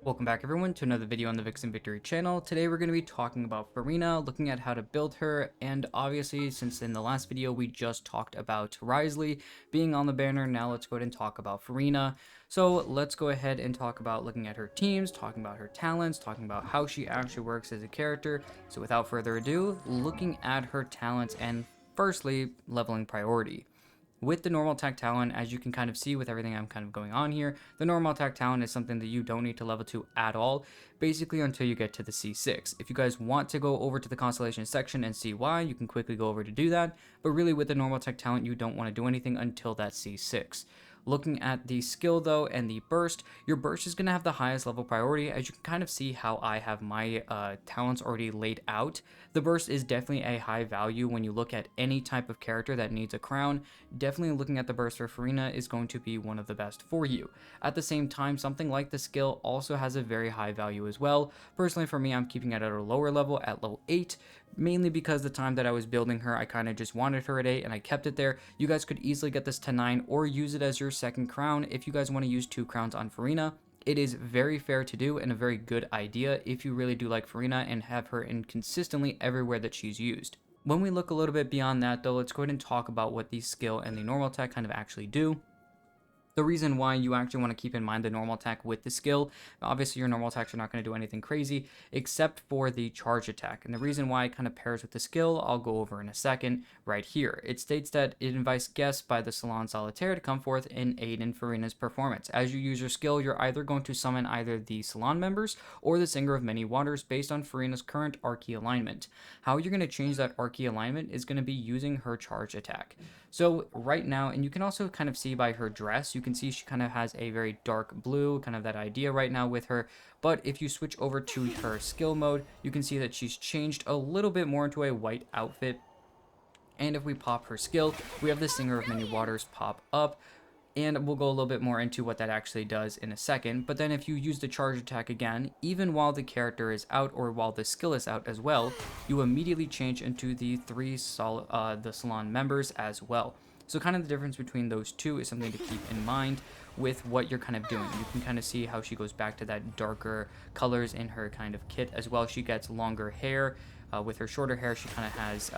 Welcome back everyone to another video on the Vixen Victory channel. Today we're going to be talking about Furina, looking at how to build her, and obviously since in the last video we just talked about Risley being on the banner, now let's go ahead and talk about Furina. So let's go ahead and talk about looking at her teams, talking about her talents, talking about how she actually works as a character. So without further ado, looking at her talents and firstly leveling priority. With the normal attack talent, as you can kind of see with everything I'm kind of going on here, the normal attack talent is something that you don't need to level to at all, basically until you get to the C6. If you guys want to go over to the Constellations section and see why, you can quickly go over to do that, but really with the normal attack talent, you don't want to do anything until that C6. Looking at the skill though and the burst, your burst is going to have the highest level priority. As you can kind of see how I have my talents already laid out, the burst is definitely a high value when you look at any type of character that needs a crown. Definitely looking at the burst for Furina is going to be one of the best for you. At the same time, something like the skill also has a very high value as well. Personally for me, I'm keeping it at a lower level at level 8, mainly because the time that I was building her, I kind of just wanted her at 8 and I kept it there. You guys could easily get this to 9 or use it as your second crown if you guys want to use 2 crowns on Furina. It is very fair to do and a very good idea if you really do like Furina and have her in consistently everywhere that she's used. When we look a little bit beyond that though, let's go ahead and talk about what the skill and the normal attack kind of actually do. The reason why you actually want to keep in mind the normal attack with the skill, obviously your normal attacks are not going to do anything crazy except for the charge attack. And the reason why it kind of pairs with the skill, I'll go over in a second right here. It states that it invites guests by the Salon Solitaire to come forth and aid in Furina's performance. As you use your skill, you're either going to summon either the Salon members or the Singer of Many Waters based on Furina's current Archie alignment. How you're going to change that Archie alignment is going to be using her charge attack. So right now, and you can also kind of see by her dress, you can see she kind of has a very dark blue, kind of that idea right now with her. But if you switch over to her skill mode, you can see that she's changed a little bit more into a white outfit. And if we pop her skill, we have the Singer of Many Waters pop up. And we'll go a little bit more into what that actually does in a second. But then if you use the charge attack again, even while the character is out or while the skill is out as well, you immediately change into the the Salon members as well. So kind of the difference between those two is something to keep in mind with what you're kind of doing. You can kind of see how she goes back to that darker colors in her kind of kit as well. She gets longer hair. With her shorter hair, she kind of has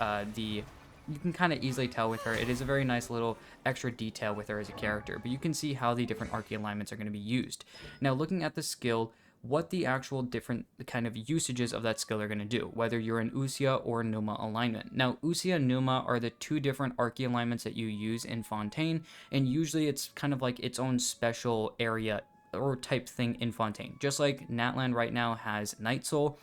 you can kind of easily tell with her. It is a very nice little extra detail with her as a character, but you can see how the different Archie alignments are going to be used. Now, looking at the skill, what the actual different kind of usages of that skill are going to do, whether you're an Usia or Numa alignment. Now, Usia and Numa are the two different Archie alignments that you use in Fontaine, and usually it's kind of like its own special area or type thing in Fontaine. Just like Natlan right now has Night Soul,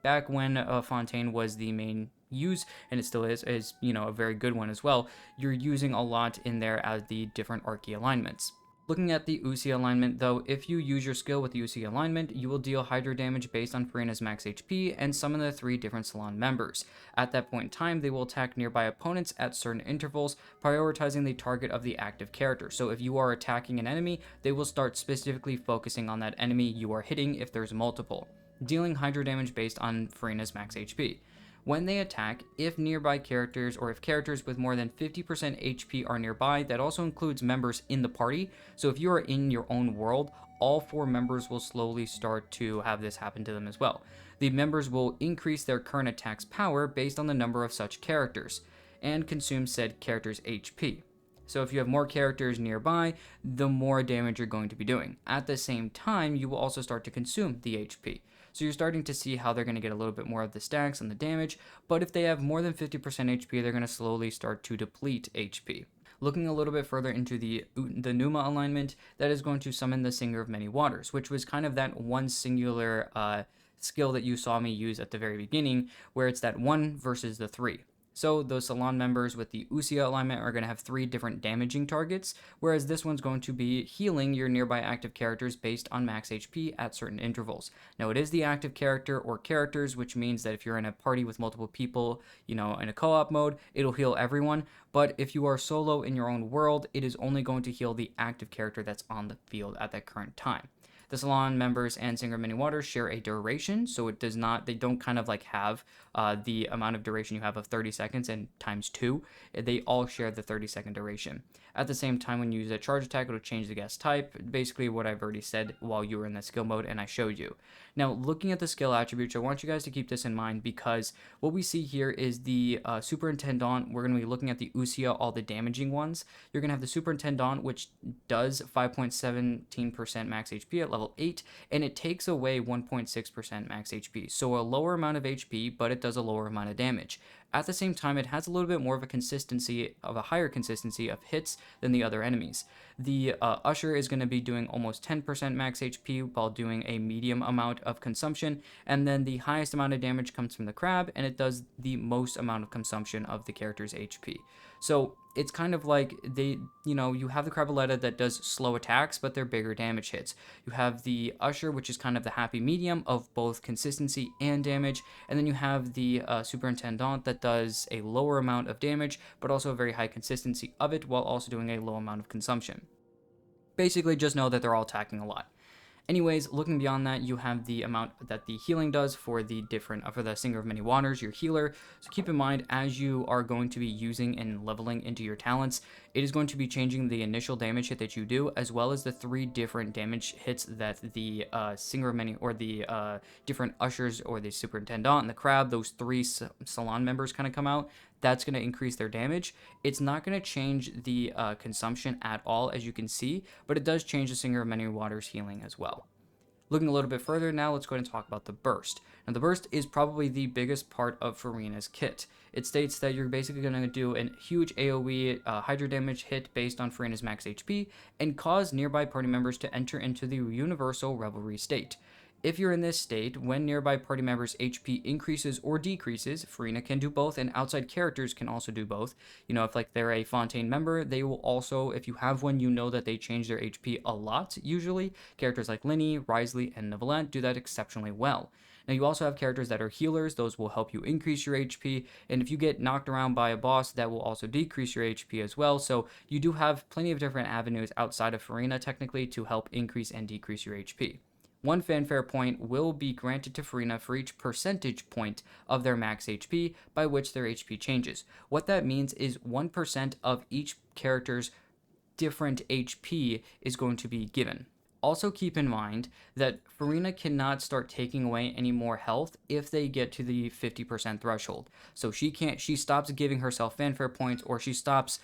back when Fontaine was the main use, and it still is you know, a very good one as well, you're using a lot in there as the different Archie alignments. Looking at the Usia alignment though, if you use your skill with the Usia alignment, you will deal Hydra damage based on Furina's max HP and summon the 3 different Salon members. At that point in time, they will attack nearby opponents at certain intervals, prioritizing the target of the active character. So if you are attacking an enemy, they will start specifically focusing on that enemy you are hitting if there's multiple, dealing Hydra damage based on Furina's max HP. When they attack, if nearby characters or if characters with more than 50% HP are nearby, that also includes members in the party. So if you are in your own world, all 4 members will slowly start to have this happen to them as well. The members will increase their current attack's power based on the number of such characters and consume said character's HP. So if you have more characters nearby, the more damage you're going to be doing. At the same time, you will also start to consume the HP. So you're starting to see how they're going to get a little bit more of the stacks and the damage, but if they have more than 50% HP, they're going to slowly start to deplete HP. Looking a little bit further into the Numa alignment, that is going to summon the Singer of Many Waters, which was kind of that one singular skill that you saw me use at the very beginning, where it's that 1 versus the 3. So those Salon members with the Usia alignment are going to have 3 different damaging targets, whereas this one's going to be healing your nearby active characters based on max HP at certain intervals. Now it is the active character or characters, which means that if you're in a party with multiple people, you know, in a co-op mode, it'll heal everyone. But if you are solo in your own world, it is only going to heal the active character that's on the field at that current time. The salon members and Singer of Many Waters share a duration, so it does not, they don't kind of like have the amount of duration you have of 30 seconds and times 2. They all share the 30-second duration. At the same time, when you use a charge attack, it'll change the guest type, basically what I've already said while you were in the skill mode and I showed you. Now, looking at the skill attributes, I want you guys to keep this in mind because what we see here is the Superintendent. We're going to be looking at the Usia, all the damaging ones. You're going to have the Superintendent, which does 5.17% max HP at level 8, and it takes away 1.6% max HP. So a lower amount of HP, but it does a lower amount of damage. At the same time, it has a little bit more of a higher consistency of hits than the other enemies. The Usher is going to be doing almost 10% max HP while doing a medium amount of consumption, and then the highest amount of damage comes from the Crab, and it does the most amount of consumption of the character's HP. So it's kind of like you have the Crabaletta that does slow attacks, but they're bigger damage hits. You have the Usher, which is kind of the happy medium of both consistency and damage, and then you have the Superintendent that does a lower amount of damage, but also a very high consistency of it, while also doing a low amount of consumption. Basically, just know that they're all attacking a lot. Anyways, looking beyond that, you have the amount that the healing does for the Singer of Many Waters, your healer. So keep in mind, as you are going to be using and leveling into your talents, it is going to be changing the initial damage hit that you do, as well as the 3 different damage hits that the Singer of Many, or the different Ushers, or the Superintendent and the Crab, those 3 salon members kind of come out. That's going to increase their damage. It's not going to change the consumption at all, as you can see, but it does change the Singer of Many Waters healing as well. Looking a little bit further now, let's go ahead and talk about the burst. Now, the burst is probably the biggest part of Furina's kit. It states that you're basically going to do a huge AoE Hydra damage hit based on Furina's max HP and cause nearby party members to enter into the universal revelry state. If you're in this state, when nearby party members' HP increases or decreases, Furina can do both, and outside characters can also do both. If like they're a Fontaine member, they will also, if you have one, that they change their HP a lot, usually. Characters like Linny, Risley, and Nevalent do that exceptionally well. Now, you also have characters that are healers. Those will help you increase your HP, and if you get knocked around by a boss, that will also decrease your HP as well. So you do have plenty of different avenues outside of Furina, technically, to help increase and decrease your HP. 1 fanfare point will be granted to Furina for each percentage point of their max HP by which their HP changes. What that means is 1% of each character's different HP is going to be given. Also keep in mind that Furina cannot start taking away any more health if they get to the 50% threshold. So she stops giving herself fanfare points, or she stops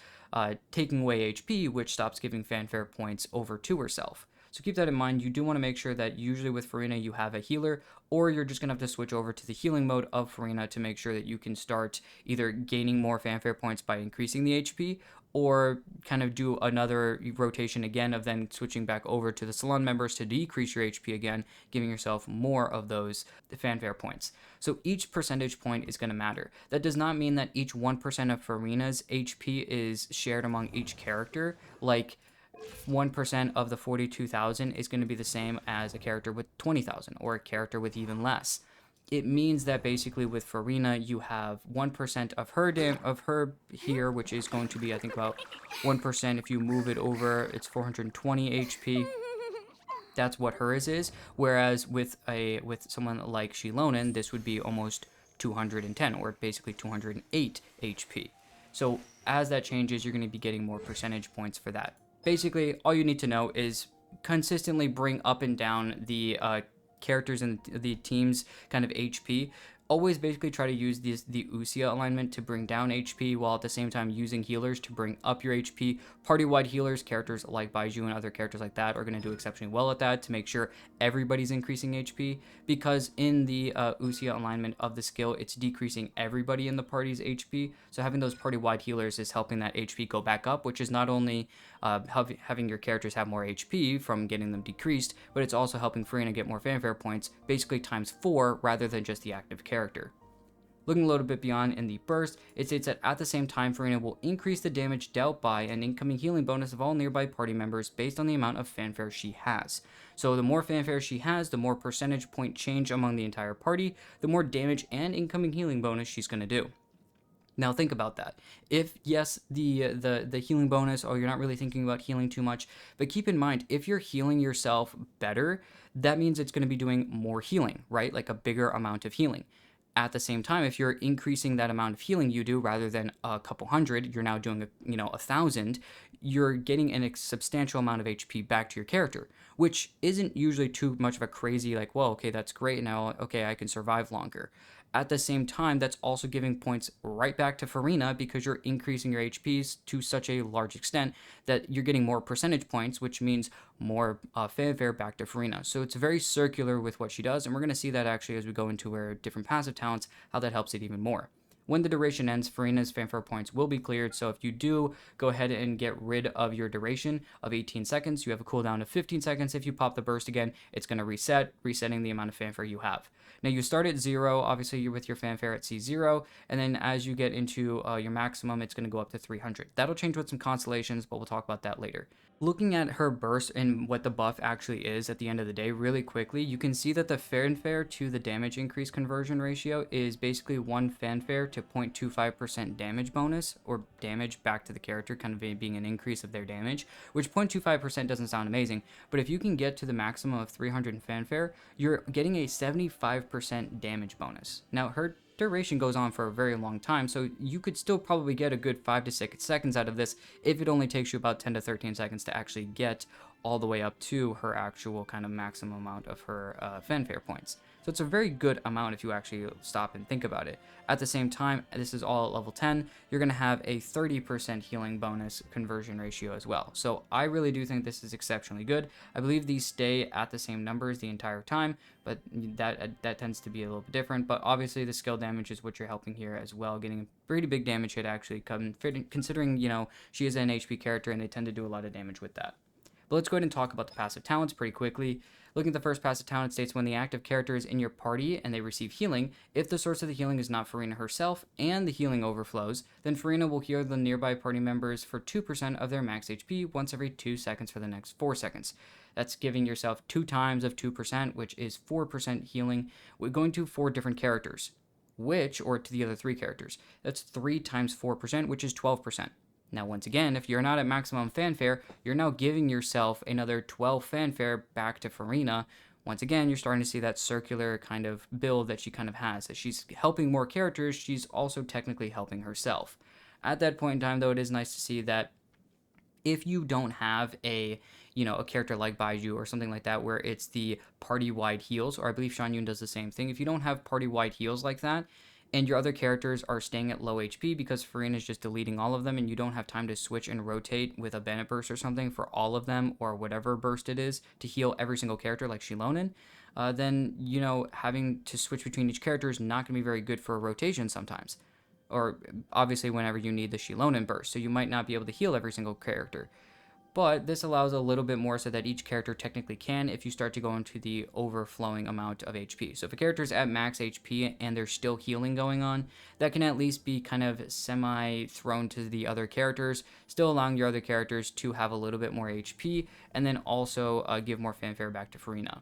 taking away HP, which stops giving fanfare points over to herself. So keep that in mind. You do want to make sure that usually with Furina you have a healer, or you're just going to have to switch over to the healing mode of Furina to make sure that you can start either gaining more fanfare points by increasing the HP, or kind of do another rotation again of then switching back over to the salon members to decrease your HP again, giving yourself more of those fanfare points. So each percentage point is going to matter. That does not mean that each 1% of Furina's HP is shared among each character. Like 1% of the 42,000 is going to be the same as a character with 20,000 or a character with even less. It means that basically with Furina, you have 1% of her here, which is going to be, I think, about 1%. If you move it over, it's 420 HP. That's what hers is. Whereas with someone like Shilonen, this would be almost 210, or basically 208 HP. So as that changes, you're going to be getting more percentage points for that. Basically, all you need to know is consistently bring up and down the characters and the team's kind of HP. Always basically try to use the Usia alignment to bring down HP, while at the same time using healers to bring up your HP. Party-wide healers, characters like Baiju and other characters like that, are going to do exceptionally well at that to make sure everybody's increasing HP, because in the Usia alignment of the skill, it's decreasing everybody in the party's HP. So having those party-wide healers is helping that HP go back up, which is not only having your characters have more HP from getting them decreased, but it's also helping Furina get more fanfare points, basically times 4 rather than just the active character. Looking a little bit beyond in the burst, it states that at the same time, Furina will increase the damage dealt by an incoming healing bonus of all nearby party members based on the amount of fanfare she has. So the more fanfare she has, the more percentage point change among the entire party, the more damage and incoming healing bonus she's going to do. Now think about that. If yes, the healing bonus, oh, you're not really thinking about healing too much, but keep in mind if you're healing yourself better, that means it's going to be doing more healing, right? Like a bigger amount of healing. At the same time, if you're increasing that amount of healing you do rather than a couple hundred, you're now doing 1,000. You're getting a substantial amount of HP back to your character, which isn't usually too much of a crazy like, well, okay, that's great now. Okay, I can survive longer. At the same time, that's also giving points right back to Furina because you're increasing your HPs to such a large extent that you're getting more percentage points, which means more fanfare back to Furina. So it's very circular with what she does, and we're going to see that actually as we go into her different passive talents, how that helps it even more. When the duration ends, Furina's fanfare points will be cleared, so if you do go ahead and get rid of your duration of 18 seconds, you have a cooldown of 15 seconds. If you pop the burst again, it's going to reset, resetting the amount of fanfare you have. Now you start at 0, obviously you're with your fanfare at C0, and then as you get into your maximum, it's going to go up to 300. That'll change with some constellations, but we'll talk about that later. Looking at her burst and what the buff actually is at the end of the day really quickly, you can see that the fanfare to the damage increase conversion ratio is basically 1 fanfare to 0.25% damage bonus, or damage back to the character, kind of being an increase of their damage, which 0.25% doesn't sound amazing, but if you can get to the maximum of 300 fanfare, you're getting a 75% damage bonus. Now her duration goes on for a very long time, so you could still probably get a good 5 to 6 seconds out of this if it only takes you about 10 to 13 seconds to actually get all the way up to her actual kind of maximum amount of her fanfare points. So it's a very good amount if you actually stop and think about it. At the same time, this is all at level 10, you're going to have a 30% healing bonus conversion ratio as well. So I really do think this is exceptionally good. I believe these stay at the same numbers the entire time, but that tends to be a little bit different. But obviously the skill damage is what you're helping here as well, getting a pretty big damage hit actually, considering, she is an HP character and they tend to do a lot of damage with that. But let's go ahead and talk about the passive talents pretty quickly. Looking at the first passive talent, states when the active character is in your party and they receive healing, if the source of the healing is not Furina herself and the healing overflows, then Furina will heal the nearby party members for 2% of their max HP once every 2 seconds for the next 4 seconds. That's giving yourself 2 times of 2%, which is 4% healing. We're going to 4 different characters, or to the other 3 characters. That's 3 times 4%, which is 12%. Now, once again, if you're not at maximum fanfare, you're now giving yourself another 12 fanfare back to Furina. Once again, you're starting to see that circular kind of build that she kind of has. As she's helping more characters, she's also technically helping herself. At that point in time, though, it is nice to see that if you don't have a character like Baiju or something like that where it's the party-wide heals, or I believe Shan Yun does the same thing. If you don't have party-wide heals like that, and your other characters are staying at low HP because Furina is just deleting all of them and you don't have time to switch and rotate with a Bennett burst or something for all of them or whatever burst it is to heal every single character like Shilonen, then, having to switch between each character is not going to be very good for a rotation sometimes. Or obviously whenever you need the Shilonen burst, so you might not be able to heal every single character. But this allows a little bit more so that each character technically can if you start to go into the overflowing amount of HP. So if a character's at max HP and there's still healing going on, that can at least be kind of semi-thrown to the other characters, still allowing your other characters to have a little bit more HP, and then also give more fanfare back to Furina.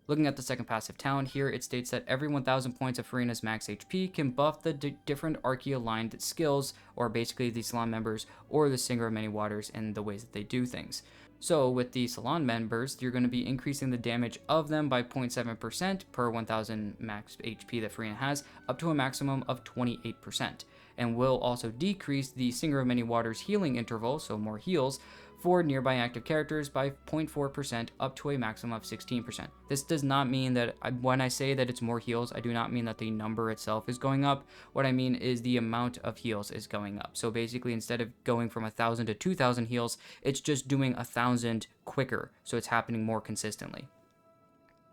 Looking at the second passive talent here, it states that every 1000 points of Furina's max HP can buff the different Archie-aligned skills, or basically the Salon members or the Singer of Many Waters and the ways that they do things. So with the Salon members, you're going to be increasing the damage of them by 0.7% per 1000 max HP that Furina has, up to a maximum of 28%. And will also decrease the Singer of Many Waters healing interval, so more heals, for nearby active characters by 0.4% up to a maximum of 16%. This does not mean that when I say that it's more heals, I do not mean that the number itself is going up. What I mean is the amount of heals is going up. So basically, instead of going from 1,000 to 2,000 heals, it's just doing 1,000 quicker, so it's happening more consistently.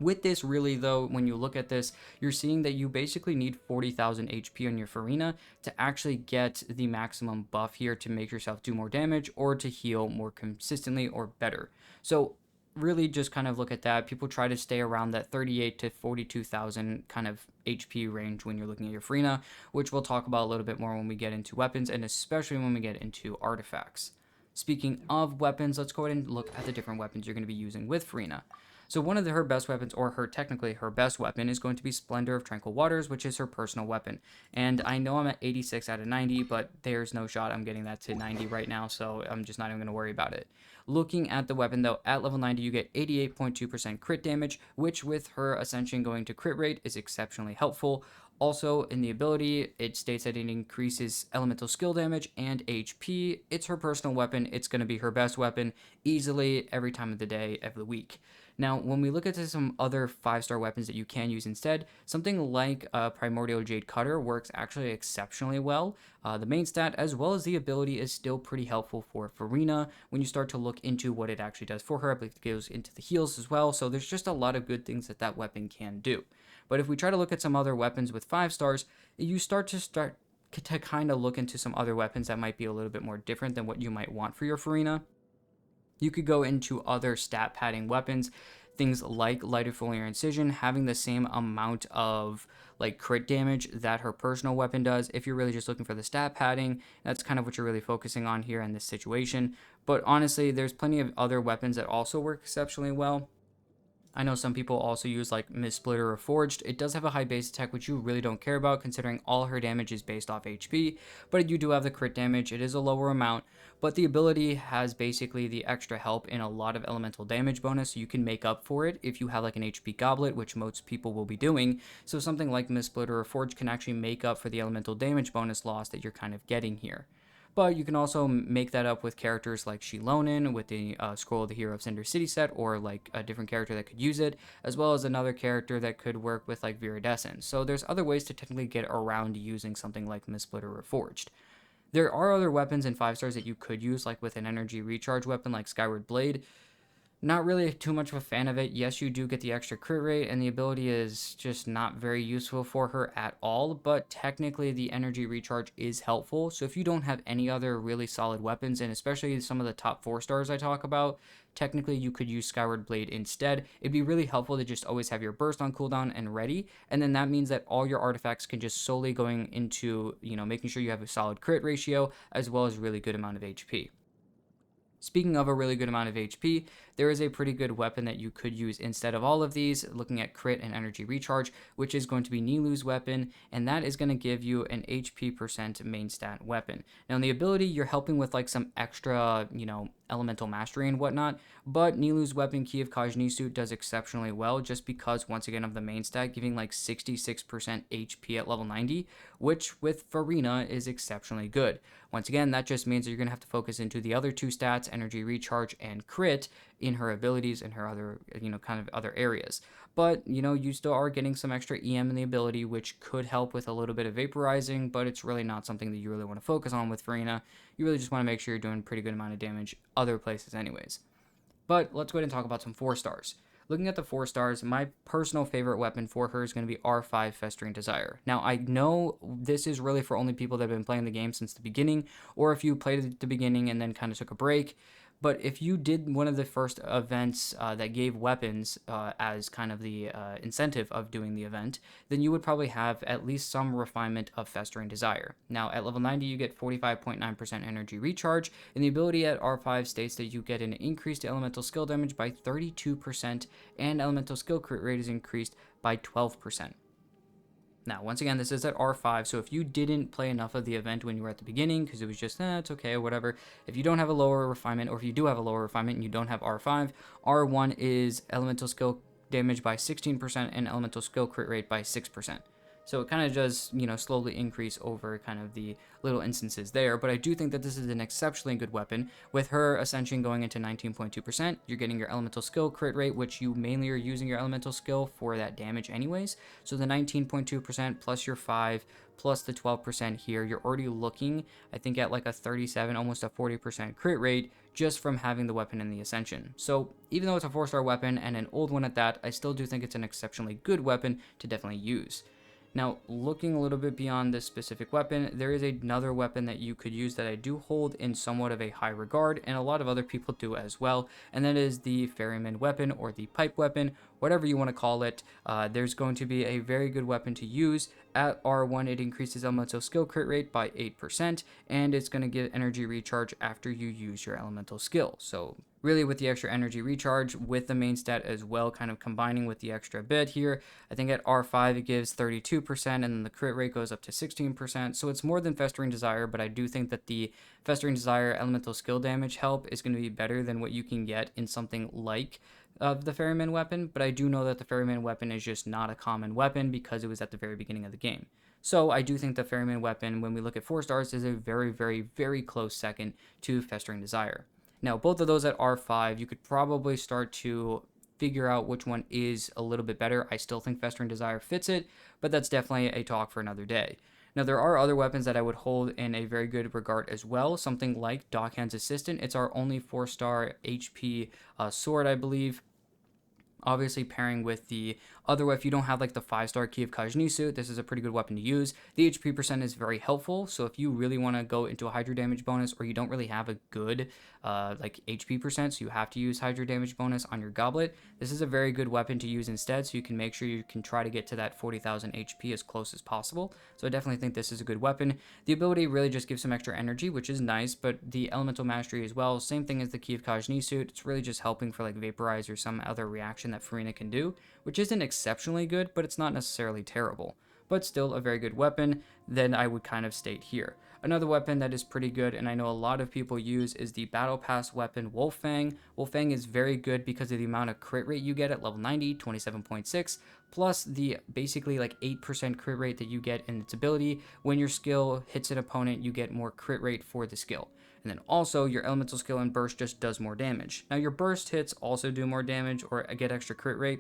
With this, really, though, when you look at this, you're seeing that you basically need 40,000 HP on your Furina to actually get the maximum buff here to make yourself do more damage or to heal more consistently or better. So really just kind of look at that. People try to stay around that 38 to 42,000 kind of HP range when you're looking at your Furina, which we'll talk about a little bit more when we get into weapons and especially when we get into artifacts. Speaking of weapons, let's go ahead and look at the different weapons you're going to be using with Furina. So one of her best weapons, or technically her best weapon, is going to be Splendor of Tranquil Waters, which is her personal weapon. And I know I'm at 86 out of 90, but there's no shot I'm getting that to 90 right now, so I'm just not even going to worry about it. Looking at the weapon though, at level 90 you get 88.2% crit damage, which with her Ascension going to crit rate is exceptionally helpful. Also, in the ability, it states that it increases elemental skill damage and HP. It's her personal weapon. It's going to be her best weapon easily every time of the day, every week. Now, when we look at some other 5-star weapons that you can use instead, something like Primordial Jade Cutter works actually exceptionally well. The main stat, as well as the ability, is still pretty helpful for Furina when you start to look into what it actually does for her. I believe it goes into the heals as well, so there's just a lot of good things that that weapon can do. But if we try to look at some other weapons with 5 stars, you start to kind of look into some other weapons that might be a little bit more different than what you might want for your Furina. You could go into other stat padding weapons, things like Lighter Foliar Incision, having the same amount of like crit damage that her personal weapon does. If you're really just looking for the stat padding, that's kind of what you're really focusing on here in this situation. But honestly, there's plenty of other weapons that also work exceptionally well. I know some people also use like Miss Splitter or Forged. It does have a high base attack, which you really don't care about considering all her damage is based off HP, but you do have the crit damage. It is a lower amount, but the ability has basically the extra help in a lot of elemental damage bonus, so you can make up for it if you have like an HP goblet, which most people will be doing. So something like Miss Splitter or Forged can actually make up for the elemental damage bonus loss that you're kind of getting here. But you can also make that up with characters like Shilonin with the Scroll of the Hero of Cinder City set, or like a different character that could use it, as well as another character that could work with like Viridescent. So there's other ways to technically get around using something like Mistsplitter or Forged. There are other weapons in 5 stars that you could use, like with an energy recharge weapon like Skyward Blade. Not really too much of a fan of it. Yes, you do get the extra crit rate, and the ability is just not very useful for her at all, but technically the energy recharge is helpful. So if you don't have any other really solid weapons, and especially some of the top 4 stars I talk about, technically you could use Skyward Blade instead. It'd be really helpful to just always have your burst on cooldown and ready, and then that means that all your artifacts can just solely going into, making sure you have a solid crit ratio, as well as really good amount of HP. Speaking of a really good amount of HP, there is a pretty good weapon that you could use instead of all of these, looking at crit and energy recharge, which is going to be Nilu's weapon, and that is going to give you an HP percent main stat weapon. Now, in the ability, you're helping with like some extra, elemental mastery and whatnot, but Nilu's weapon, Key of Kajnisu, does exceptionally well just because, once again, of the main stat, giving like 66% HP at level 90, which with Furina is exceptionally good. Once again, that just means that you're going to have to focus into the other 2 stats, energy recharge and crit, in her abilities and her other, kind of other areas. But, you still are getting some extra EM in the ability, which could help with a little bit of vaporizing, but it's really not something that you really want to focus on with Furina. You really just want to make sure you're doing a pretty good amount of damage other places anyways. But let's go ahead and talk about some 4 stars. Looking at the 4 stars, my personal favorite weapon for her is going to be R5 Festering Desire. Now, I know this is really for only people that have been playing the game since the beginning, or if you played at the beginning and then kind of took a break. But if you did one of the first events that gave weapons as kind of the incentive of doing the event, then you would probably have at least some refinement of Festering Desire. Now, at level 90, you get 45.9% energy recharge, and the ability at R5 states that you get an increased elemental skill damage by 32%, and elemental skill crit rate is increased by 12%. Now, once again, this is at R5, so if you didn't play enough of the event when you were at the beginning, because it was just, it's okay, or whatever, if you don't have a lower refinement, or if you do have a lower refinement and you don't have R5, R1 is elemental skill damage by 16% and elemental skill crit rate by 6%. So it kind of does, slowly increase over kind of the little instances there. But I do think that this is an exceptionally good weapon. With her Ascension going into 19.2%, you're getting your elemental skill crit rate, which you mainly are using your elemental skill for that damage anyways. So the 19.2% plus your 5 plus the 12% here, you're already looking, I think, at like a 37, almost a 40% crit rate just from having the weapon in the Ascension. So even though it's a 4-star weapon and an old one at that, I still do think it's an exceptionally good weapon to definitely use. Now, looking a little bit beyond this specific weapon, there is another weapon that you could use that I do hold in somewhat of a high regard, and a lot of other people do as well, and that is the Ferryman weapon, or the pipe weapon, whatever you want to call it. There's going to be a very good weapon to use. At R1, it increases elemental skill crit rate by 8%, and it's going to get energy recharge after you use your elemental skill. So really with the extra energy recharge with the main stat as well, kind of combining with the extra bit here. I think at R5 it gives 32%, and then the crit rate goes up to 16%. So it's more than Festering Desire, but I do think that the Festering Desire elemental skill damage help is going to be better than what you can get in something like the Ferryman weapon. But I do know that the Ferryman weapon is just not a common weapon because it was at the very beginning of the game. So I do think the Ferryman weapon, when we look at 4 stars, is a very, very, very close second to Festering Desire. Now, both of those at R5, you could probably start to figure out which one is a little bit better. I still think Festering Desire fits it, but that's definitely a talk for another day. Now, there are other weapons that I would hold in a very good regard as well. Something like Dockhand's Assistant. It's our only 4-star HP sword, I believe. Obviously, pairing with the other, if you don't have like the 5-star Key of Kajnisu, this is a pretty good weapon to use. The HP percent is very helpful, so if you really want to go into a Hydro damage bonus, or you don't really have a good like HP percent, so you have to use Hydro damage bonus on your goblet, this is a very good weapon to use instead, so you can make sure you can try to get to that 40,000 HP as close as possible. So I definitely think this is a good weapon. The ability really just gives some extra energy, which is nice, but the Elemental Mastery as well, same thing as the Key of Kajnisu, it's really just helping for like Vaporize or some other reaction that Furina can do, which isn't exceptionally good, but it's not necessarily terrible. But still a very good weapon, then I would kind of state here. Another weapon that is pretty good, and I know a lot of people use, is the Battle Pass weapon Wolfang. Wolfang is very good because of the amount of crit rate you get at level 90, 27.6, plus the basically like 8% crit rate that you get in its ability. When your skill hits an opponent, you get more crit rate for the skill. And then also your elemental skill and burst just does more damage. Now your burst hits also do more damage or get extra crit rate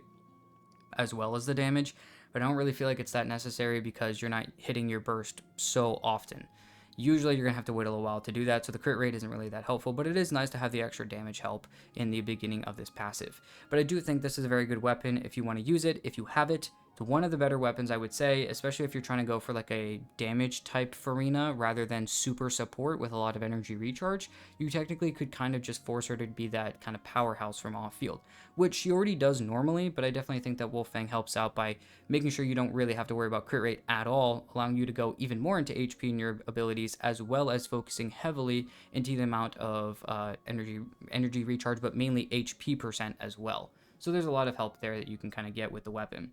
as well as the damage, but I don't really feel like it's that necessary because you're not hitting your burst so often. Usually you're going to have to wait a little while to do that, so the crit rate isn't really that helpful, but it is nice to have the extra damage help in the beginning of this passive. But I do think this is a very good weapon if you want to use it, if you have it. It's one of the better weapons, I would say, especially if you're trying to go for like a damage type Furina rather than super support with a lot of energy recharge. You technically could kind of just force her to be that kind of powerhouse from off field, which she already does normally, but I definitely think that Wolfang helps out by making sure you don't really have to worry about crit rate at all, allowing you to go even more into HP in your abilities, as well as focusing heavily into the amount of energy recharge, but mainly HP percent as well. So there's a lot of help there that you can kind of get with the weapon.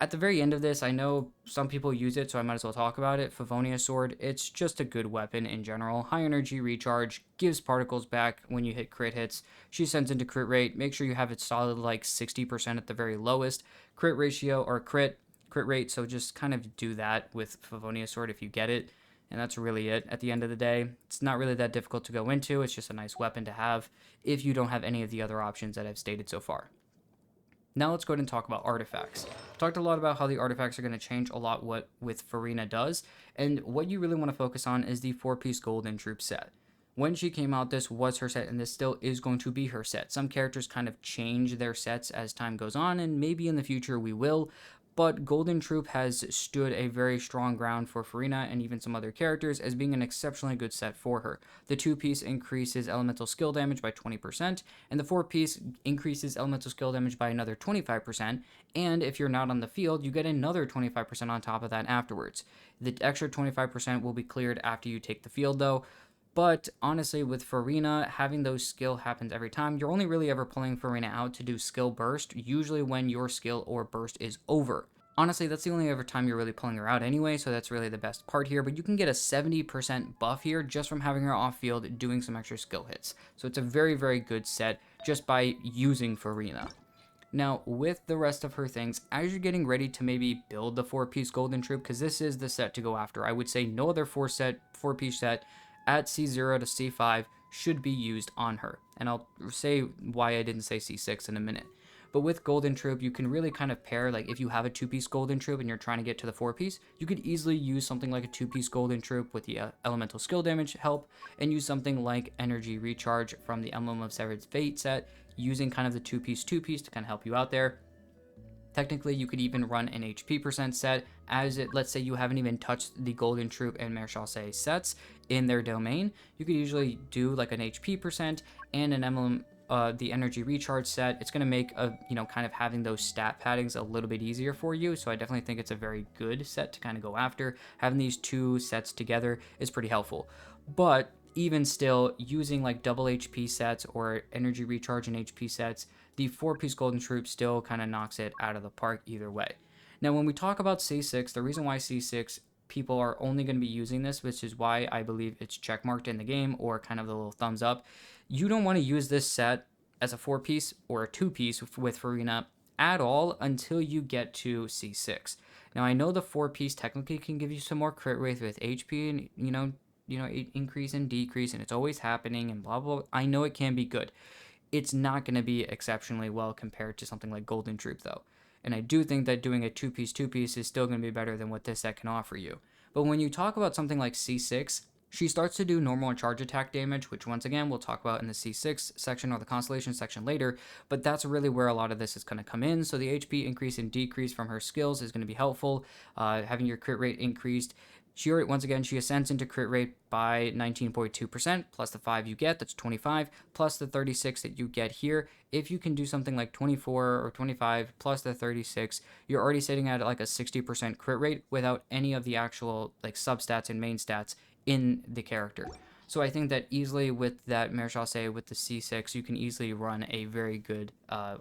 At the very end of this, I know some people use it, so I might as well talk about it. Favonia Sword, it's just a good weapon in general. High energy recharge, gives particles back when you hit crit hits. She sends into crit rate. Make sure you have it solid like 60% at the very lowest. Crit ratio or crit rate, so just kind of do that with Favonia Sword if you get it. And that's really it at the end of the day. It's not really that difficult to go into. It's just a nice weapon to have if you don't have any of the other options that I've stated so far. Now let's go ahead and talk about artifacts. I've talked a lot about how the artifacts are going to change a lot what with Furina does, and what you really want to focus on is the 4-piece Golden Troop set. When she came out, this was her set, and this still is going to be her set. Some characters kind of change their sets as time goes on, and maybe in the future we will, but Golden Troop has stood a very strong ground for Furina and even some other characters as being an exceptionally good set for her. The 2-piece increases elemental skill damage by 20%, and the 4-piece increases elemental skill damage by another 25%, and if you're not on the field, you get another 25% on top of that afterwards. The extra 25% will be cleared after you take the field though. But honestly, with Furina, having those skill happens every time. You're only really ever pulling Furina out to do skill burst, usually when your skill or burst is over. Honestly, that's the only ever time you're really pulling her out anyway, so that's really the best part here. But you can get a 70% buff here just from having her off field doing some extra skill hits. So it's a very, very good set just by using Furina. Now, with the rest of her things, as you're getting ready to maybe build the 4-piece Golden Troop, because this is the set to go after, I would say no other 4-piece set at C0 to C5 should be used on her. And I'll say why I didn't say C6 in a minute. But with Golden Troop, you can really kind of pair, like if you have a 2-piece Golden Troop and you're trying to get to the 4-piece, you could easily use something like a 2-piece Golden Troop with the elemental skill damage help, and use something like Energy Recharge from the Emblem of Severed Fate set, using kind of the 2-piece to kind of help you out there. Technically, you could even run an HP percent set, as it, let's say you haven't even touched the Golden Troop and Marechaussee sets in their domain. You could usually do like an HP percent and an Emblem, the Energy Recharge set. It's going to make kind of having those stat paddings a little bit easier for you. So I definitely think it's a very good set to kind of go after. Having these two sets together is pretty helpful. But even still, using like double HP sets or energy recharge and HP sets, the 4-piece Golden Troop still kind of knocks it out of the park either way. Now, when we talk about C6, the reason why C6 people are only going to be using this, which is why I believe it's checkmarked in the game or kind of the little thumbs up, you don't want to use this set as a 4-piece or a 2-piece with Furina at all until you get to C6. Now, I know the 4-piece technically can give you some more crit rate with HP and, increase and decrease, and it's always happening and blah, blah. I know it can be good. It's not going to be exceptionally well compared to something like Golden Troop, though. And I do think that doing a 2-piece is still going to be better than what this set can offer you. But when you talk about something like C6, she starts to do normal and charge attack damage, which once again we'll talk about in the C6 section or the Constellation section later, but that's really where a lot of this is going to come in. So the HP increase and decrease from her skills is going to be helpful. Having your crit rate increased. Once again, she ascends into crit rate by 19.2%, plus the 5 you get, that's 25, plus the 36 that you get here. If you can do something like 24 or 25 plus the 36, you're already sitting at like a 60% crit rate without any of the actual like substats and main stats in the character. So I think that easily with that Mare Chassé with the C6, you can easily run a very good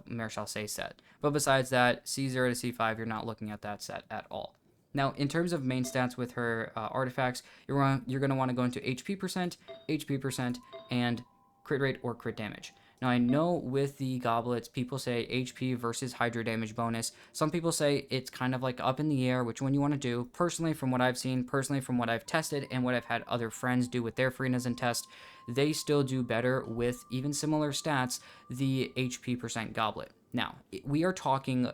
Mare Chassé set. But besides that, C0 to C5, you're not looking at that set at all. Now, in terms of main stats with her artifacts, you're going to want to go into HP percent, and crit rate or crit damage. Now, I know with the goblets, people say HP versus Hydro damage bonus. Some people say it's kind of like up in the air, which one you want to do. Personally, from what I've seen, from what I've tested, and what I've had other friends do with their Furinas and test, they still do better with even similar stats, the HP percent goblet. Now, we are talking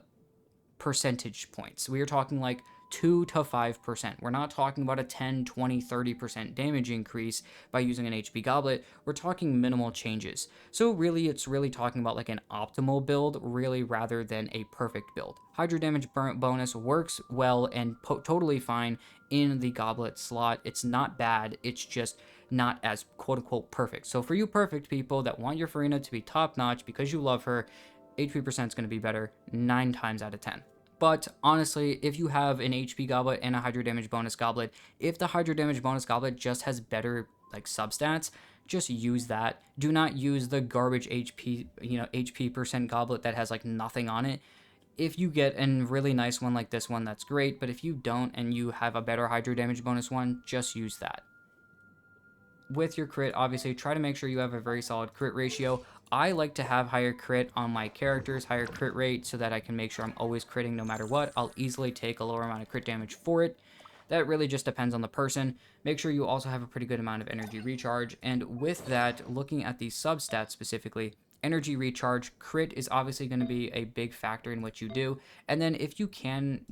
percentage points. We are talking like 2 to 5%. We're not talking about a 10, 20, 30% damage increase by using an HP goblet. We're talking minimal changes. So really, it's really talking about like an optimal build, really, rather than a perfect build. Hydro damage bonus works well and totally fine in the goblet slot. It's not bad. It's just not as quote-unquote perfect. So for you perfect people that want your Furina to be top-notch because you love her, HP percent is going to be better 9 times out of 10. But honestly, if you have an HP goblet and a Hydro damage bonus goblet, if the Hydro damage bonus goblet just has better like substats, just use that. Do not use the garbage HP percent goblet that has like nothing on it. If you get a really nice one like this one, that's great. But if you don't and you have a better Hydro damage bonus one, just use that. With your crit, obviously, try to make sure you have a very solid crit ratio. I like to have higher crit on my characters, higher crit rate, so that I can make sure I'm always critting no matter what. I'll easily take a lower amount of crit damage for it. That really just depends on the person. Make sure you also have a pretty good amount of energy recharge. And with that, looking at the substats specifically, energy recharge, crit is obviously going to be a big factor in what you do. And then if you can,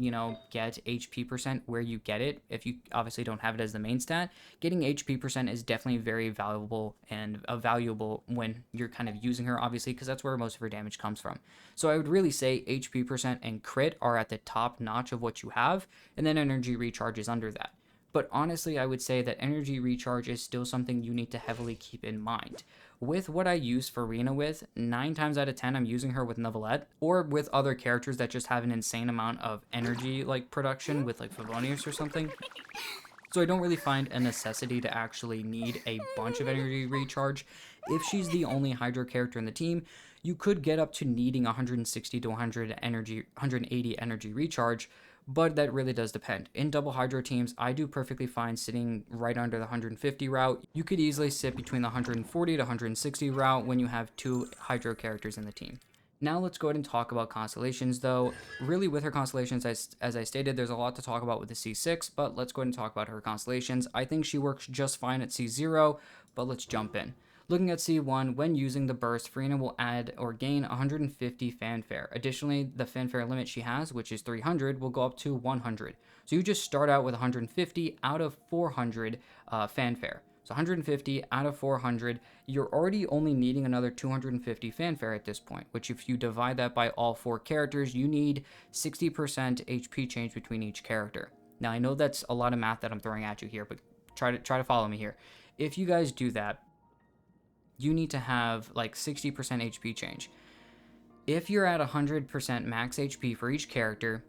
get HP percent where you get it, if you obviously don't have it as the main stat, getting HP percent is definitely very valuable and valuable when you're kind of using her, obviously, because that's where most of her damage comes from. So I would really say HP percent and crit are at the top notch of what you have, and then energy recharge is under that. But honestly, I would say that energy recharge is still something you need to heavily keep in mind. With what I use Furina with, 9 times out of 10 I'm using her with Neuvillette, or with other characters that just have an insane amount of energy like production with like Favonius or something. So I don't really find a necessity to actually need a bunch of energy recharge. If she's the only Hydro character in the team, you could get up to needing 160 to 180 energy recharge, but that really does depend. In double Hydro teams, I do perfectly fine sitting right under the 150 route. You could easily sit between the 140 to 160 route when you have 2 Hydro characters in the team. Now let's go ahead and talk about Constellations, though. Really, with her Constellations, as I stated, there's a lot to talk about with the C6, but let's go ahead and talk about her Constellations. I think she works just fine at C0, but let's jump in. Looking at C1, when using the burst, Furina will add or gain 150 fanfare. Additionally, the fanfare limit she has, which is 300, will go up to 100. So you just start out with 150 out of 400 fanfare. So 150 out of 400, you're already only needing another 250 fanfare at this point, which if you divide that by all 4 characters, you need 60% HP change between each character. Now, I know that's a lot of math that I'm throwing at you here, but try to follow me here. If you guys do that, you need to have like 60% HP change. If you're at 100% max HP for each character,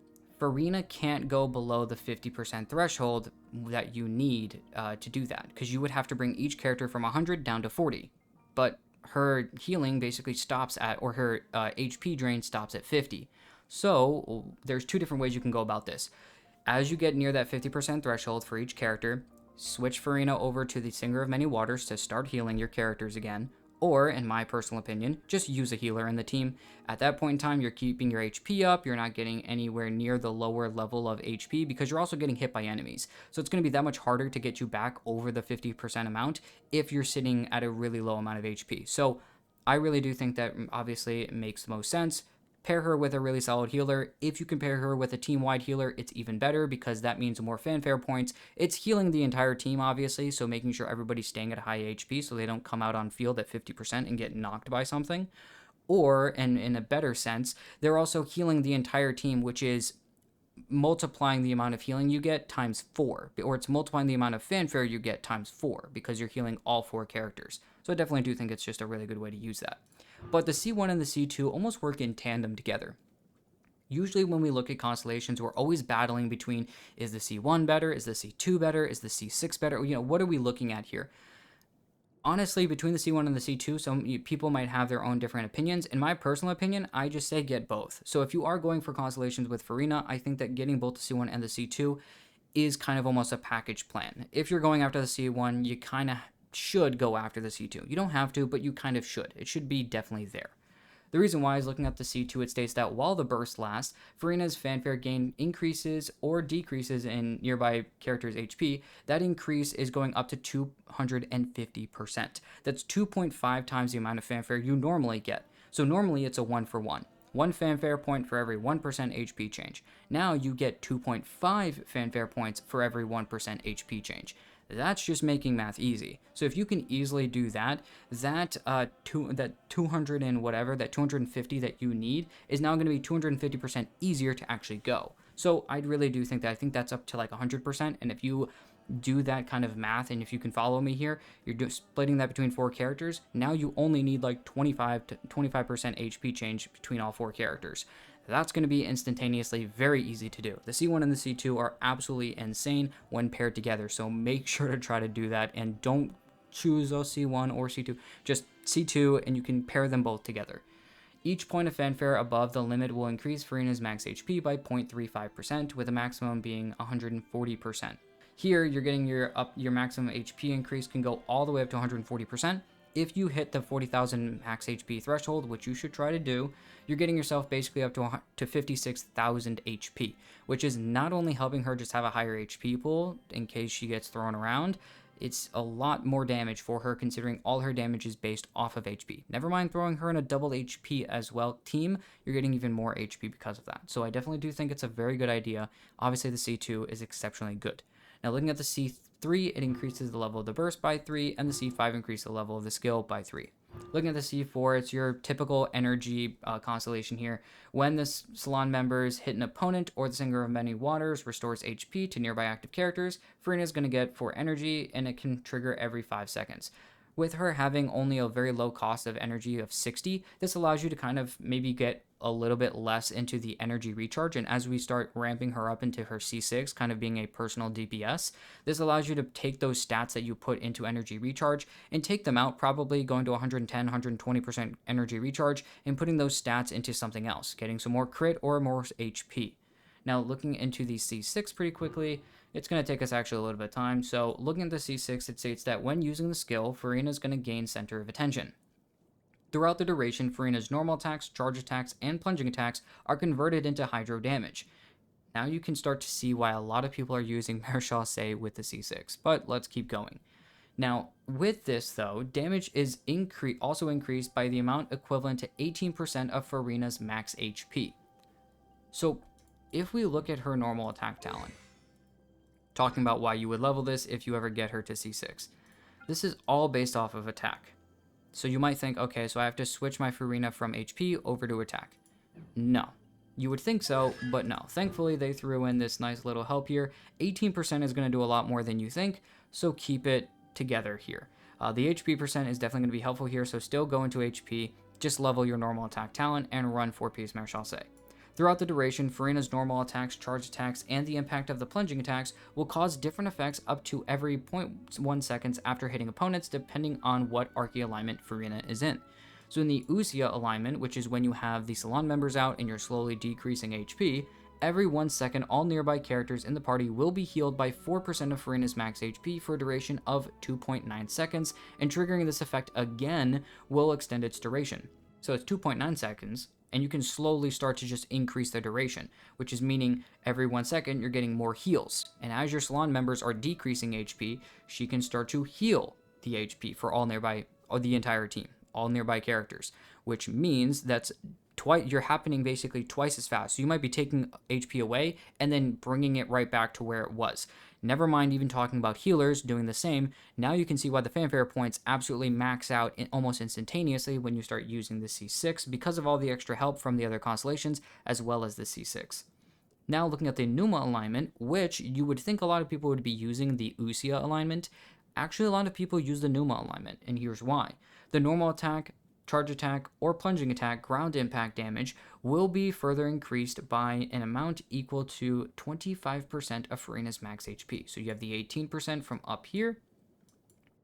Furina can't go below the 50% threshold that you need to do that, because you would have to bring each character from 100 down to 40. But her healing basically stops at, or her HP drain stops at 50. So there's two different ways you can go about this. As you get near that 50% threshold for each character, switch Furina over to the Singer of Many Waters to start healing your characters again. Or, in my personal opinion, just use a healer in the team. At that point in time, you're keeping your HP up, you're not getting anywhere near the lower level of HP because you're also getting hit by enemies. So it's going to be that much harder to get you back over the 50% amount if you're sitting at a really low amount of HP. So I really do think that obviously it makes the most sense. Pair her with a really solid healer. If you can pair her with a team-wide healer, it's even better because that means more fanfare points. It's healing the entire team, obviously, so making sure everybody's staying at high HP so they don't come out on field at 50% and get knocked by something. Or, and in a better sense, they're also healing the entire team, which is multiplying the amount of healing you get times 4, or it's multiplying the amount of fanfare you get times 4 because you're healing all 4 characters. So I definitely do think it's just a really good way to use that. But the C1 and the C2 almost work in tandem together. Usually when we look at Constellations, we're always battling between, is the C1 better, is the C2 better, is the C6 better, what are we looking at here? Honestly, between the C1 and the C2, some people might have their own different opinions. In my personal opinion, I just say get both. So if you are going for Constellations with Furina, I think that getting both the C1 and the C2 is kind of almost a package plan. If you're going after the C1, you kind of should go after the C2. You don't have to, but you kind of should. It should be definitely there. The reason why is looking at the C2, it states that while the burst lasts, Furina's fanfare gain increases or decreases in nearby characters' HP. That increase is going up to 250%. That's 2.5 times the amount of fanfare you normally get. So normally it's a 1-for-1. 1 fanfare point for every 1% HP change. Now you get 2.5 fanfare points for every 1% HP change. That's just making math easy. So if you can easily do that, that 200 and whatever, that 250 that you need is now going to be 250% easier to actually go. So I really do think that, I think that's up to like 100%. And if you do that kind of math, and if you can follow me here, you're splitting that between 4 characters. Now you only need like 25% HP change between all 4 characters. That's going to be instantaneously very easy to do. The C1 and the C2 are absolutely insane when paired together, so make sure to try to do that, and don't choose a C1 or C2, just C2, and you can pair them both together. Each point of fanfare above the limit will increase Furina's max HP by 0.35%, with a maximum being 140%. Here, you're getting your maximum HP increase can go all the way up to 140%. If you hit the 40,000 max HP threshold, which you should try to do, you're getting yourself basically up to 56,000 HP, which is not only helping her just have a higher HP pool in case she gets thrown around, it's a lot more damage for her considering all her damage is based off of HP. Never mind throwing her in a double HP as well team, you're getting even more HP because of that. So I definitely do think it's a very good idea. Obviously the C2 is exceptionally good. Now looking at the C3, it increases the level of the burst by 3, and the C5 increases the level of the skill by 3. Looking at the C4, it's your typical energy constellation here. When the Salon members hit an opponent or the Singer of Many Waters restores HP to nearby active characters, Furina is going to get 4 energy, and it can trigger every 5 seconds. With her having only a very low cost of energy of 60, this allows you to kind of maybe get a little bit less into the energy recharge, and as we start ramping her up into her C6, kind of being a personal DPS, this allows you to take those stats that you put into energy recharge and take them out, probably going to 110, 120% energy recharge, and putting those stats into something else, getting some more crit or more HP. Now looking into the C6 pretty quickly, it's going to take us actually a little bit of time. So looking at the C6, it states that when using the skill, Furina is going to gain center of attention. Throughout the duration, Furina's normal attacks, charge attacks, and plunging attacks are converted into hydro damage. Now you can start to see why a lot of people are using Marechaussee with the C6, but let's keep going. Now, with this though, damage is also increased by the amount equivalent to 18% of Furina's max HP. So if we look at her normal attack talent, talking about why you would level this if you ever get her to C6, this is all based off of attack. So you might think, okay, so I have to switch my Furina from HP over to attack. No. You would think so, but no. Thankfully, they threw in this nice little help here. 18% is going to do a lot more than you think, so keep it together here. The HP percent is definitely going to be helpful here, so still go into HP, just level your normal attack talent, and run 4-piece Marechaussee. Throughout the duration, Furina's normal attacks, charge attacks, and the impact of the plunging attacks will cause different effects up to every 0.1 seconds after hitting opponents, depending on what Archie alignment Furina is in. So in the Usia alignment, which is when you have the Salon members out and you're slowly decreasing HP, every 1 second all nearby characters in the party will be healed by 4% of Furina's max HP for a duration of 2.9 seconds, and triggering this effect again will extend its duration. So it's 2.9 seconds, and you can slowly start to just increase the duration, which is meaning every 1 second you're getting more heals. And as your Salon members are decreasing HP, she can start to heal the HP for all nearby, or the entire team, all nearby characters, which means that's you're happening basically twice as fast. So you might be taking HP away and then bringing it right back to where it was. Never mind even talking about healers doing the same. Now you can see why the fanfare points absolutely max out almost instantaneously when you start using the C6 because of all the extra help from the other constellations as well as the C6. Now looking at the Numa alignment, which you would think a lot of people would be using the Usia alignment, actually a lot of people use the Numa alignment, and here's why. The normal attack, charge attack, or plunging attack ground impact damage will be further increased by an amount equal to 25% of Furina's max HP. So you have the 18% from up here,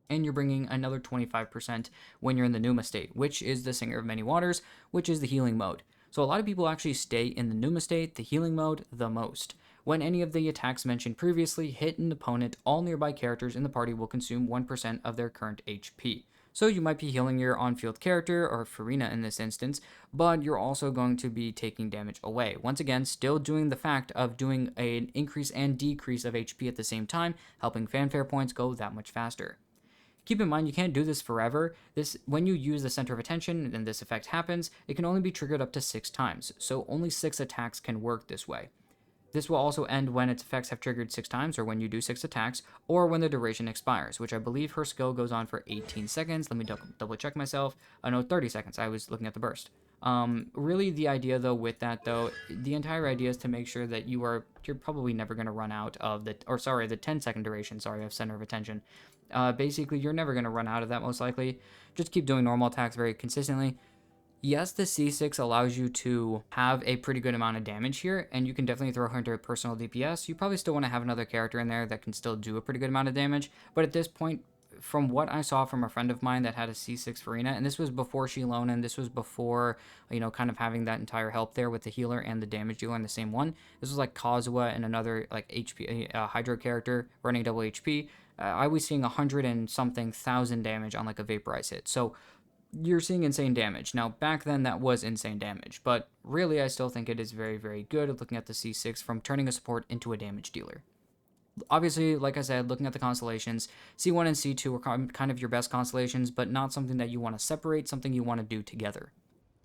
and you're bringing another 25% when you're in the Numa state, which is the Singer of Many Waters, which is the healing mode. So a lot of people actually stay in the Numa state, the healing mode, the most. When any of the attacks mentioned previously hit an opponent, all nearby characters in the party will consume 1% of their current HP. So you might be healing your on-field character, or Furina in this instance, but you're also going to be taking damage away. Once again, still doing the fact of doing an increase and decrease of HP at the same time, helping fanfare points go that much faster. Keep in mind, you can't do this forever. When you use the center of attention and this effect happens, it can only be triggered up to 6 times, so only 6 attacks can work this way. This will also end when its effects have triggered 6 times, or when you do 6 attacks, or when the duration expires, which I believe her skill goes on for 18 seconds. Let me double check myself. No, 30 seconds. I was looking at the burst. Really, the idea though with that though, the entire idea is to make sure that you're probably never going to run out of the 10-second duration, of center of attention. Basically, you're never going to run out of that most likely. Just keep doing normal attacks very consistently. Yes, the C6 allows you to have a pretty good amount of damage here, and you can definitely throw her into personal DPS. You probably still want to have another character in there that can still do a pretty good amount of damage, but at this point, from what I saw from a friend of mine that had a C6 Furina, and this was before Shilona, and this was before, kind of having that entire help there with the healer and the damage dealer in the same one. This was like Kazuha and another like HP Hydro character running double HP. I was seeing 100 and something thousand damage on like a vaporize hit. So you're seeing insane damage. Now, back then, that was insane damage, but really, I still think it is very, very good at looking at the C6 from turning a support into a damage dealer. Obviously, like I said, looking at the constellations, C1 and C2 are kind of your best constellations, but not something that you want to separate, something you want to do together.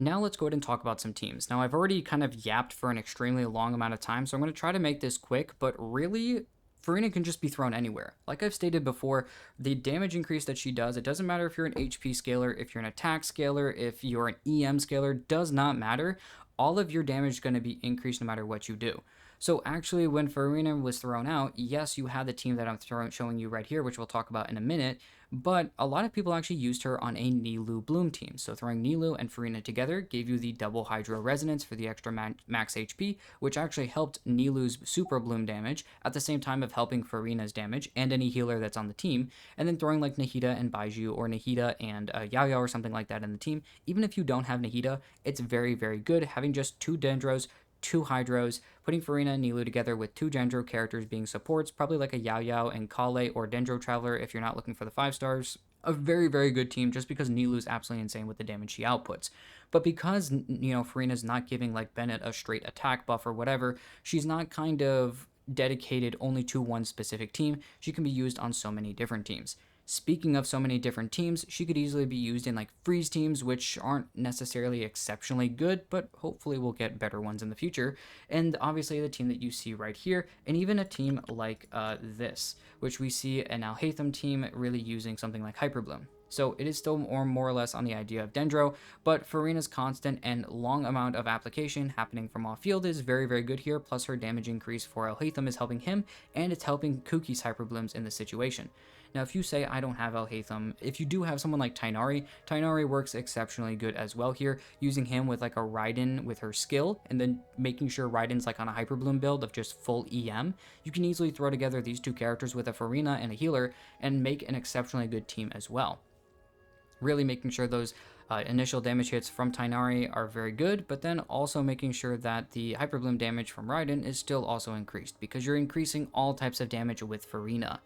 Now let's go ahead and talk about some teams. Now, I've already kind of yapped for an extremely long amount of time, so I'm going to try to make this quick, but really, Furina can just be thrown anywhere. Like I've stated before, the damage increase that she does, it doesn't matter if you're an HP scaler, if you're an attack scaler, if you're an EM scaler, does not matter. All of your damage is going to be increased no matter what you do. So actually, when Furina was thrown out, yes, you had the team that I'm showing you right here, which we'll talk about in a minute, but a lot of people actually used her on a Nilou Bloom team. So throwing Nilou and Furina together gave you the double Hydro Resonance for the extra max HP, which actually helped Nilou's Super Bloom damage at the same time of helping Furina's damage and any healer that's on the team. And then throwing like Nahida and Baiju, or Nahida and Yao Yao or something like that in the team. Even if you don't have Nahida, it's very, very good having just 2 Dendros, 2 Hydros, putting Furina and Nilou together with 2 Dendro characters being supports, probably like a Yao Yao and Kale or Dendro Traveler if you're not looking for the 5 stars. A very, very good team just because Nilou's absolutely insane with the damage she outputs. But because, Furina's not giving like Bennett a straight attack buff or whatever, she's not kind of dedicated only to one specific team. She can be used on so many different teams. Speaking of so many different teams, she could easily be used in like freeze teams, which aren't necessarily exceptionally good, but hopefully we'll get better ones in the future. And obviously the team that you see right here, and even a team like this, which we see an Alhaitham team really using something like Hyperbloom. So it is still more or less on the idea of Dendro, but Furina's constant and long amount of application happening from off-field is very, very good here, plus her damage increase for Alhaitham is helping him, and it's helping Kuki's Hyperblooms in this situation. Now, if you say I don't have Alhaitham, if you do have someone like Tighnari works exceptionally good as well here, using him with like a Raiden with her skill, and then making sure Raiden's like on a Hyper Bloom build of just full EM. You can easily throw together these two characters with a Furina and a healer and make an exceptionally good team as well. Really making sure those initial damage hits from Tighnari are very good, but then also making sure that the Hyper Bloom damage from Raiden is still also increased, because you're increasing all types of damage with Furina.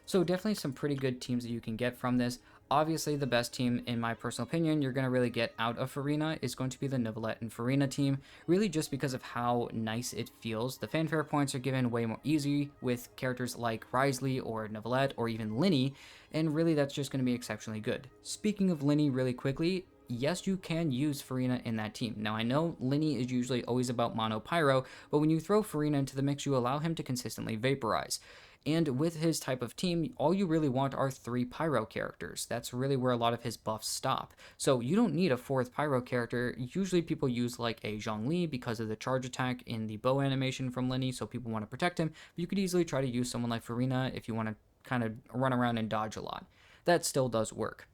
So definitely some pretty good teams that you can get from this. Obviously, the best team, in my personal opinion, you're going to really get out of Furina is going to be the Neuvillette and Furina team, really just because of how nice it feels. The fanfare points are given way more easy with characters like Wriothesley or Neuvillette or even Linny, and really that's just going to be exceptionally good. Speaking of Linny really quickly, yes, you can use Furina in that team. Now, I know Linny is usually always about mono pyro, but when you throw Furina into the mix, you allow him to consistently vaporize. And with his type of team, all you really want are 3 pyro characters. That's really where a lot of his buffs stop. So you don't need a 4th pyro character. Usually people use like a Zhongli because of the charge attack in the bow animation from Linny, so people want to protect him. But you could easily try to use someone like Furina if you want to kind of run around and dodge a lot. That still does work.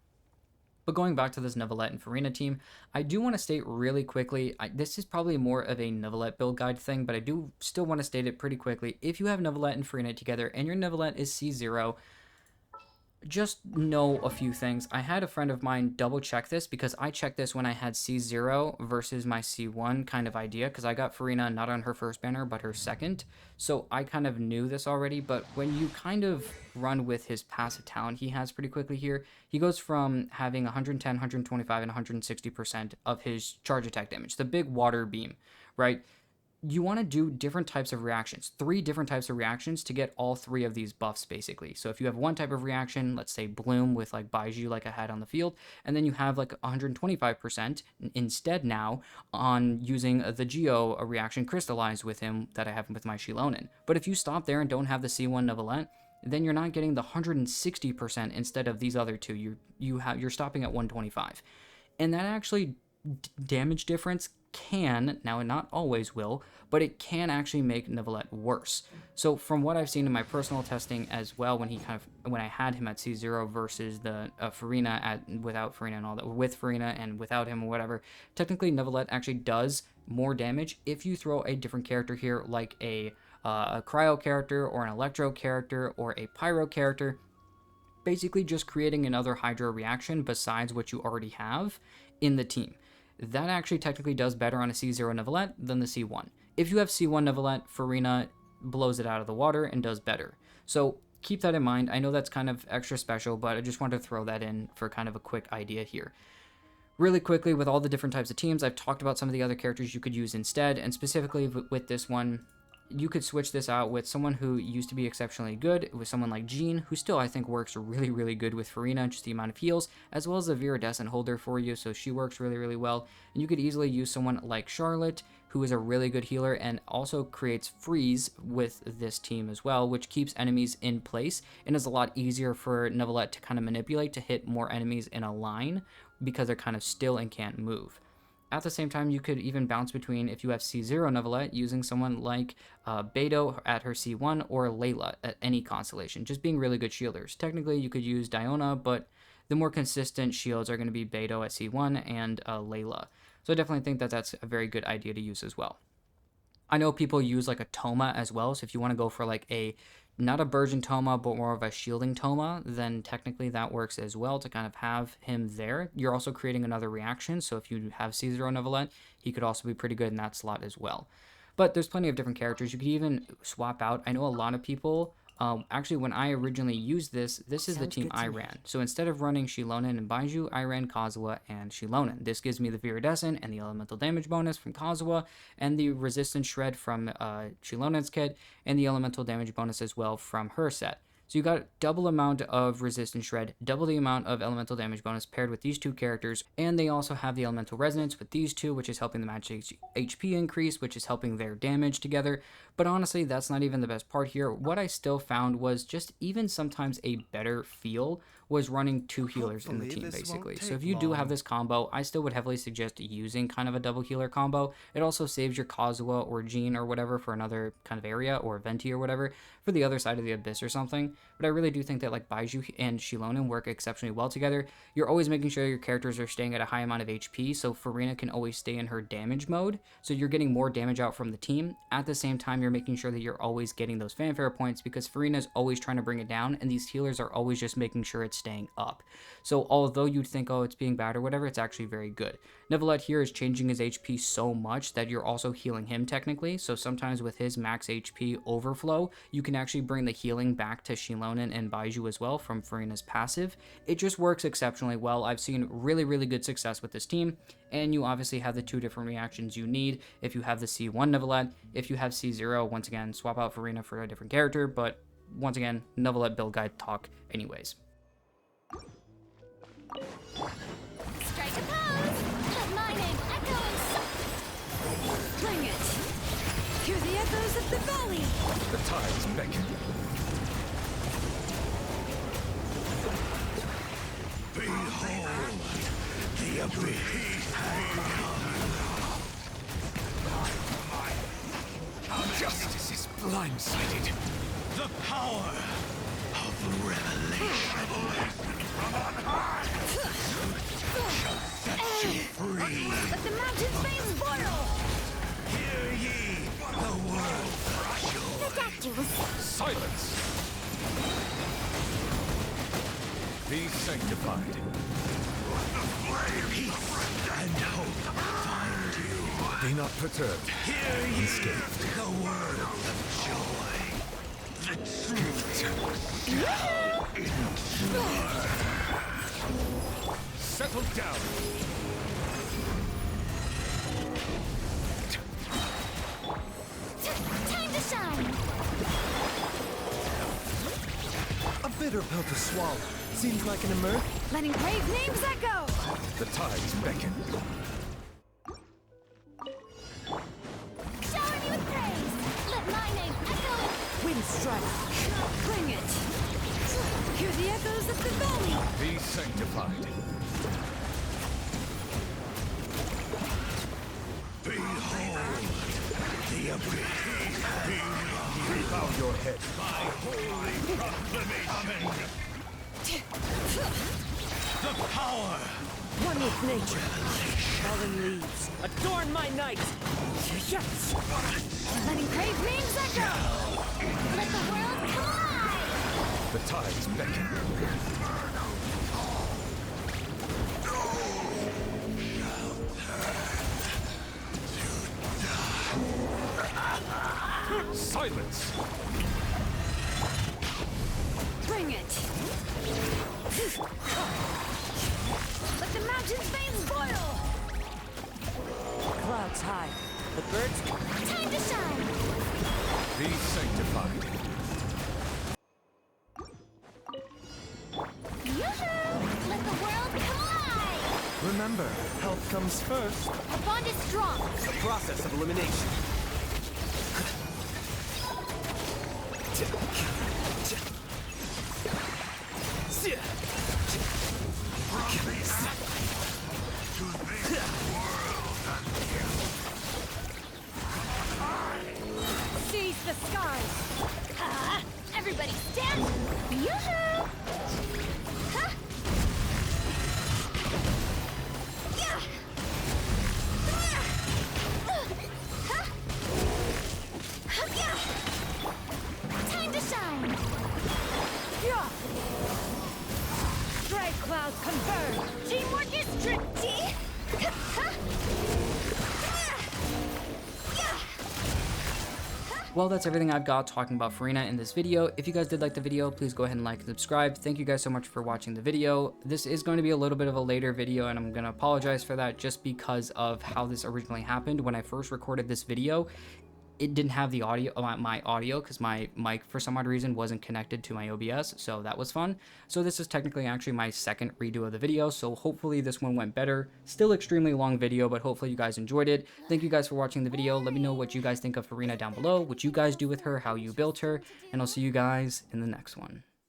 But going back to this Neuvillette and Furina team, I do want to state really quickly, this is probably more of a Neuvillette build guide thing, but I do still want to state it pretty quickly. If you have Neuvillette and Furina together and your Neuvillette is C0, just know a few things. I had a friend of mine double check this because I checked this when I had C0 versus my C1 kind of idea, because I got Furina not on her first banner but her second, so I kind of knew this already. But when you kind of run with his passive talent he has pretty quickly here, he goes from having 110, 125, and 160% of his charge attack damage, the big water beam, right? You want to do different types of reactions, 3 different types of reactions to get all 3 of these buffs basically. So if you have one type of reaction, let's say Bloom with like Baiju like I had on the field, and then you have like 125% instead now on using the Geo reaction Crystallize with him that I have with my Shilonen. But if you stop there and don't have the C1 Neuvillette, then you're not getting the 160% instead of these other 2. You're stopping at 125. And that actually damage difference can, now not always will, but it can actually make Neuvillette worse. So from what I've seen in my personal testing as well, when I had him at C0 versus the Furina without Furina and all that, with Furina and without him or whatever, technically Neuvillette actually does more damage if you throw a different character here, like a cryo character or an electro character or a pyro character, basically just creating another hydro reaction besides what you already have in the team. That actually technically does better on a C0 Neuvillette than the C1. If you have C1 Neuvillette, Furina blows it out of the water and does better. So keep that in mind. I know that's kind of extra special, but I just wanted to throw that in for kind of a quick idea here. Really quickly, with all the different types of teams, I've talked about some of the other characters you could use instead, and specifically with this one, you could switch this out with someone who used to be exceptionally good, with someone like Jean, who still I think works really, really good with Furina, just the amount of heals, as well as a Viridescent holder for you, so she works really, really well. And you could easily use someone like Charlotte, who is a really good healer and also creates freeze with this team as well, which keeps enemies in place and is a lot easier for Neuvillette to kind of manipulate to hit more enemies in a line because they're kind of still and can't move. At the same time, you could even bounce between, if you have C0 Neuvillette, using someone like Beidou at her C1 or Layla at any constellation, just being really good shielders. Technically, you could use Diona, but the more consistent shields are going to be Beidou at C1 and Layla. So I definitely think that that's a very good idea to use as well. I know people use like a Toma as well, so if you want to go for like not a Burgeon Toma, but more of a shielding Toma, then technically that works as well to kind of have him there. You're also creating another reaction, so if you have C0 Neuvillette, he could also be pretty good in that slot as well. But there's plenty of different characters. You could even swap out. I know a lot of people, actually when I originally used this is the team I ran. So instead of running Shilonen and Baiju, I ran Kazuha and Shilonen. This gives me the Viridescent and the elemental damage bonus from Kazuha, and the resistance shred from Shilonen's kit, and the elemental damage bonus as well from her set. So you got double amount of resistance shred, double the amount of elemental damage bonus paired with these 2 characters, and they also have the elemental resonance with these 2, which is helping the match HP increase, which is helping their damage together. But honestly, that's not even the best part here. What I still found was just even sometimes a better feel was running 2 healers in the team, basically. So if you do have this combo, I still would heavily suggest using kind of a double healer combo. It also saves your Kazuha or Jean or whatever for another kind of area, or Venti or whatever, for the other side of the Abyss or something. but I really do think that like Baiju and Shilonen work exceptionally well together. You're always making sure your characters are staying at a high amount of HP, so Furina can always stay in her damage mode, so you're getting more damage out from the team. At the same time, you're making sure that you're always getting those fanfare points, because Furina's always trying to bring it down, and these healers are always just making sure it's staying up. So although you'd think, oh, it's being bad or whatever, it's actually very good. Neuvillette here is changing his HP so much that you're also healing him technically, so sometimes with his max HP overflow, you can actually bring the healing back to Shilonen and Baiju as well from Furina's passive. It just works exceptionally well. I've seen really good success with this team, and you obviously have the two different reactions you need if you have the C1 Neuvillette. If you have C0, once again, swap out Furina for a different character, but once again, Neuvillette build guide talk anyways. Strike a pose! Let my name echo and bring it! Hear the echoes of the valley! The tides beckon. Behold the abyss. Justice is blindsided. The power of revelation shall set you free. Let the mountain's veins boil! Hear ye the world threshold. Ridiculous! Silence! Be sanctified. Peace and hope find you. Be not perturbed. Hear ye the word of joy. The truth shall endure. Settle down. Time to shine! A bitter pill to swallow. Seems like an emerge. Letting brave names echo! The tides beckon. Shower me with praise! Let my name echo and Wind strike. bring it! Hear the echoes of the valley! Be sanctified. Behold the abyss. Bow your head. My holy proclamation. The power. One with nature. Fallen leaves. Adorn my night. Yes. Letting brave names echo! Let the world come alive! The tides beckon. Silence! Bring it! Let the mountain's veins boil! Clouds high. The birds. Time to shine! Be sanctified. Yoo-hoo! Let the world come alive! Remember, health comes first. Our bond is strong! The process of elimination. Seize the skies! Everybody stand! Yoo-hoo! Huh? Yeah! Huh? Yeah! Time to shine! Yeah! Strike clouds converge! Teamwork is tricky! Huh? Well, that's everything I've got talking about Furina in this video. If you guys did like the video, please go ahead and like and subscribe. Thank you guys so much for watching the video. This is going to be a little bit of a later video, and I'm going to apologize for that just because of how this originally happened. When I first recorded this video, it didn't have the audio, my audio, because my mic for some odd reason wasn't connected to my OBS, so that was fun. So this is technically actually my second redo of the video, so hopefully this one went better. Still extremely long video, but hopefully you guys enjoyed it. Thank you guys for watching the video. Let me know what you guys think of Furina down below, what you guys do with her, how you built her, and I'll see you guys in the next one.